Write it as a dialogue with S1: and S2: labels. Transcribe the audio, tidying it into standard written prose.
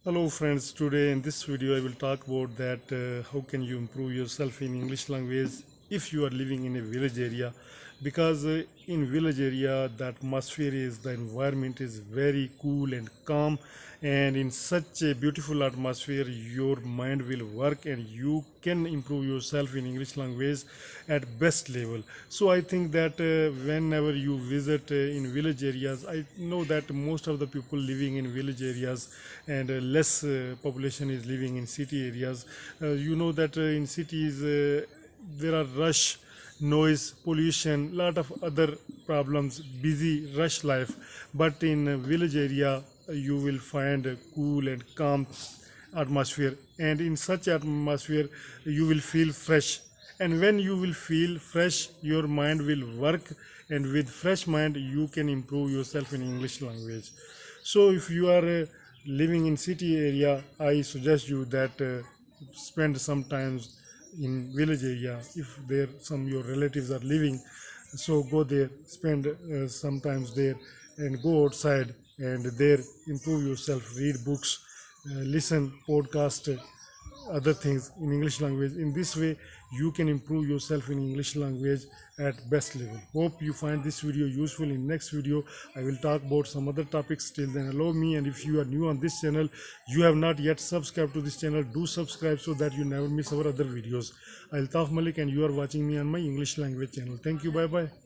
S1: Hello friends, today in this video I will talk about that how can you improve yourself in English language if you are living in a village area, because in village area the atmosphere is, the environment is very cool and calm, and in such a beautiful atmosphere your mind will work and you can improve yourself in English language at best level. So I think that whenever you visit in village areas, I know that most of the people living in village areas and less population is living in city areas. You know that in cities there are rush, noise, pollution, lot of other problems, busy rush life, but in a village area you will find a cool and calm atmosphere, and in such atmosphere you will feel fresh, and when you will feel fresh your mind will work, and with fresh mind you can improve yourself in English language. So if you are living in city area, I suggest you that spend some times in village area. If there some your relatives are living, so go there, spend sometimes there, and go outside and there improve yourself, read books, listen podcast, other things in English language. In this way you can improve yourself in English language at best level. Hope you find this video useful. In next video I will talk about some other topics. Till then, allow me, and if you are new on this channel, you have not yet subscribed to this channel, do subscribe so that you never miss our other videos. Altaf Malik and you are watching me on my English language channel. Thank you. Bye bye.